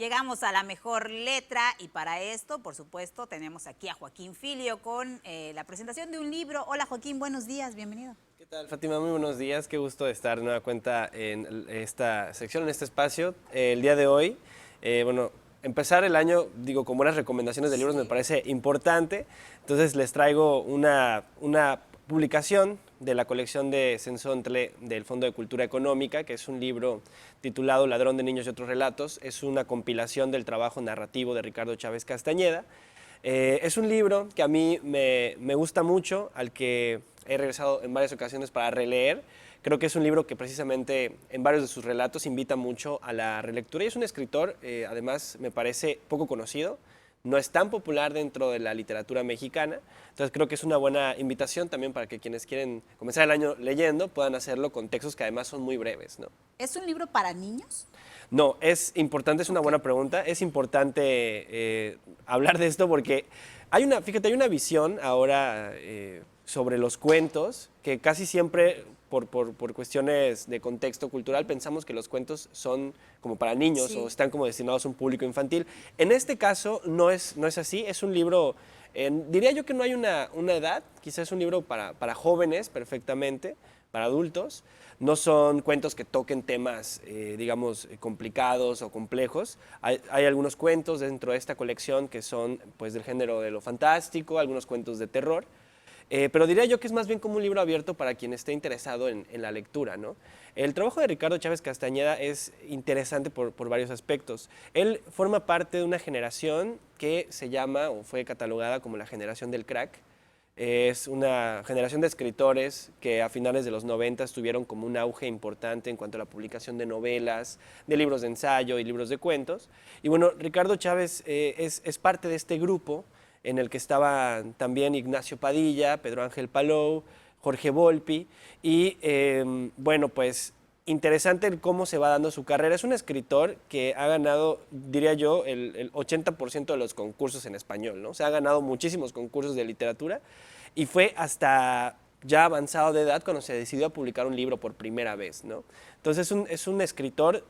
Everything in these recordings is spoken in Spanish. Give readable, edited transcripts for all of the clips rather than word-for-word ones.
Llegamos a la mejor letra y para esto, por supuesto, tenemos aquí a Joaquín Filio con la presentación de un libro. Hola Joaquín, buenos días, bienvenido. ¿Qué tal, Fátima? Muy buenos días. Qué gusto estar de nueva cuenta en esta sección, en este espacio. El día de hoy, bueno, empezar el año, digo, con buenas recomendaciones de libros me parece importante. Entonces les traigo una publicación de la colección de Sensontle del Fondo de Cultura Económica, que es un libro titulado Ladrón de Niños y otros relatos. Es una compilación del trabajo narrativo de Ricardo Chávez Castañeda. Es un libro que a mí me gusta mucho, al que he regresado en varias ocasiones para releer. Creo que es un libro que precisamente en varios de sus relatos invita mucho a la relectura y es un escritor, además me parece poco conocido, no es tan popular dentro de la literatura mexicana, entonces creo que es una buena invitación también para que quienes quieren comenzar el año leyendo puedan hacerlo con textos que además son muy breves, ¿no? ¿Es un libro para niños? No, es importante, es una buena pregunta. Es importante hablar de esto porque fíjate, hay una visión ahora sobre los cuentos que casi siempre, por cuestiones de contexto cultural, pensamos que los cuentos son como para niños o están como destinados a un público infantil. En este caso no es así, es un libro, diría yo que no hay una edad, quizás es un libro para jóvenes perfectamente, para adultos. No son cuentos que toquen temas, digamos, complicados o complejos. Hay algunos cuentos dentro de esta colección que son pues, del género de lo fantástico, algunos cuentos de terror. Pero diría yo que es más bien como un libro abierto para quien esté interesado en la lectura, ¿no? El trabajo de Ricardo Chávez Castañeda es interesante por varios aspectos. Él forma parte de una generación que se llama o fue catalogada como la generación del crack. Es una generación de escritores que a finales de los 90 tuvieron como un auge importante en cuanto a la publicación de novelas, de libros de ensayo y libros de cuentos. Y bueno, Ricardo Chávez es parte de este grupo en el que estaban también Ignacio Padilla, Pedro Ángel Palou, Jorge Volpi y bueno, pues interesante el cómo se va dando su carrera. Es un escritor que ha ganado, diría yo, el 80% de los concursos en español, ¿no? O sea, ha ganado muchísimos concursos de literatura y fue hasta ya avanzado de edad cuando se decidió a publicar un libro por primera vez, ¿no? Entonces es un escritor,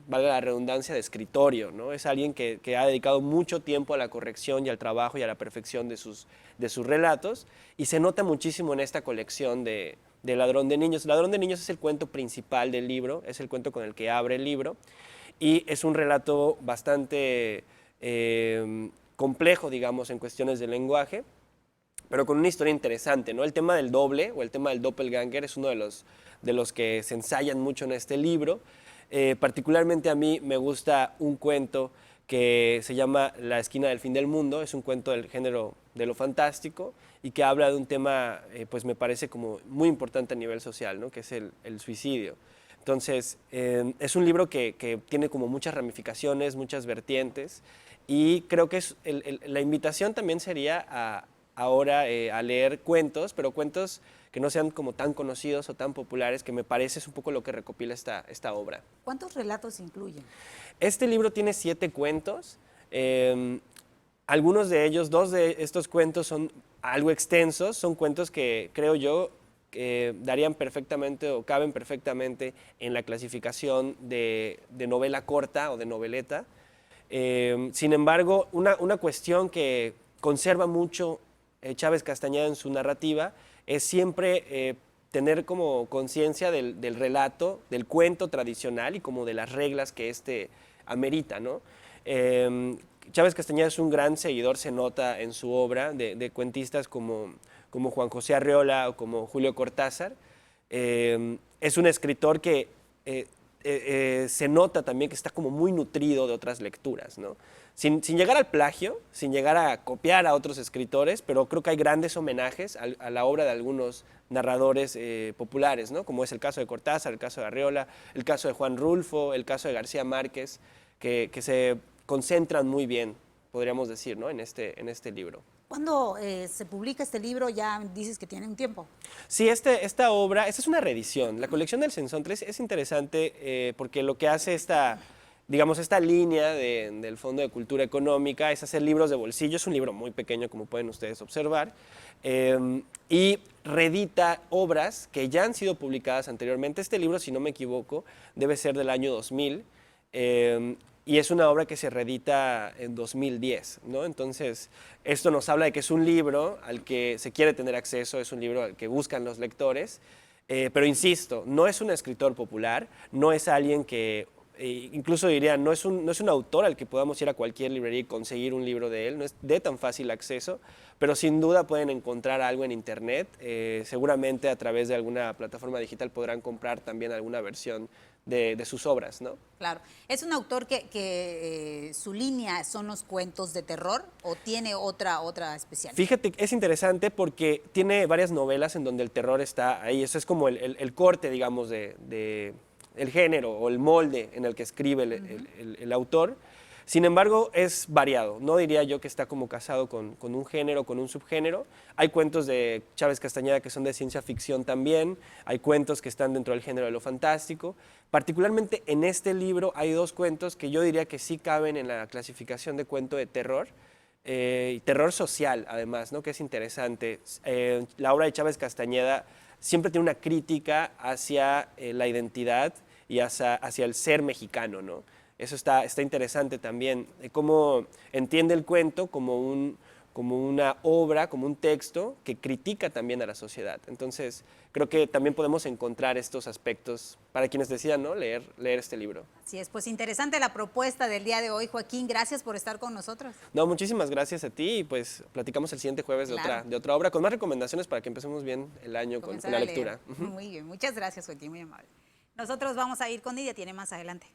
valga la redundancia, de escritorio, ¿no? Es alguien que ha dedicado mucho tiempo a la corrección y al trabajo y a la perfección de sus relatos y se nota muchísimo en esta colección de Ladrón de Niños. Ladrón de Niños es el cuento principal del libro, es el cuento con el que abre el libro y es un relato bastante complejo, digamos, en cuestiones de lenguaje, pero con una historia interesante, ¿no? El tema del doble o el tema del doppelganger es uno de los que se ensayan mucho en este libro. Particularmente a mí me gusta un cuento que se llama La esquina del fin del mundo, es un cuento del género de lo fantástico y que habla de un tema, pues me parece como muy importante a nivel social, ¿no? Que es el suicidio. Entonces, es un libro que tiene como muchas ramificaciones, muchas vertientes y creo que la invitación también sería ahora a leer cuentos, pero cuentos que no sean como tan conocidos o tan populares, que me parece es un poco lo que recopila esta obra. ¿Cuántos relatos incluyen? Este libro tiene 7 cuentos. Algunos de ellos, 2 de estos cuentos son algo extensos, son cuentos que creo yo que darían perfectamente o caben perfectamente en la clasificación de novela corta o de noveleta. Sin embargo, una cuestión que conserva mucho Chávez Castañeda en su narrativa es siempre tener como conciencia del relato, del cuento tradicional y como de las reglas que este amerita, ¿no? Chávez Castañeda es un gran seguidor, se nota en su obra, de cuentistas como Juan José Arreola o como Julio Cortázar. Es un escritor que se nota también que está como muy nutrido de otras lecturas, ¿no? Sin llegar al plagio, sin llegar a copiar a otros escritores, pero creo que hay grandes homenajes a la obra de algunos narradores populares, ¿no? Como es el caso de Cortázar, el caso de Arreola, el caso de Juan Rulfo, el caso de García Márquez, que se concentran muy bien, podríamos decir, ¿no? en este libro. ¿Cuándo se publica este libro? Ya dices que tiene un tiempo. Sí, esta obra, esta es una reedición. La colección del Sensontle es interesante porque lo que hace digamos, esta línea del Fondo de Cultura Económica es hacer libros de bolsillo. Es un libro muy pequeño, como pueden ustedes observar, y reedita obras que ya han sido publicadas anteriormente. Este libro, si no me equivoco, debe ser del año 2000. y es una obra que se reedita en 2010, ¿no? Entonces, esto nos habla de que es un libro al que se quiere tener acceso, es un libro al que buscan los lectores, pero insisto, no es un escritor popular, no es alguien que, incluso diría, no es un autor al que podamos ir a cualquier librería y conseguir un libro de él, no es de tan fácil acceso, pero sin duda pueden encontrar algo en internet, seguramente a través de alguna plataforma digital podrán comprar también alguna versión de sus obras, ¿no? Claro. ¿Es un autor que su línea son los cuentos de terror o tiene otra especial? Fíjate, es interesante porque tiene varias novelas en donde el terror está ahí. Eso es como el corte, digamos, de el género o el molde en el que escribe el autor. Sin embargo, es variado. No diría yo que está como casado con un género, con un subgénero. Hay cuentos de Chávez Castañeda que son de ciencia ficción también. Hay cuentos que están dentro del género de lo fantástico. Particularmente en este libro hay dos cuentos que yo diría que sí caben en la clasificación de cuento de terror. Y terror social, además, ¿no? Que es interesante. La obra de Chávez Castañeda siempre tiene una crítica hacia la identidad y hacia el ser mexicano, ¿no? Eso está interesante también, cómo entiende el cuento como una obra, como un texto que critica también a la sociedad. Entonces, creo que también podemos encontrar estos aspectos para quienes decidan, ¿no? leer este libro. Así es, pues interesante la propuesta del día de hoy, Joaquín. Gracias por estar con nosotros. No, muchísimas gracias a ti y pues platicamos el siguiente jueves de otra obra con más recomendaciones para que empecemos bien el año con la lectura. Muy bien, muchas gracias, Joaquín, muy amable. Nosotros vamos a ir con Nidia, tiene más adelante.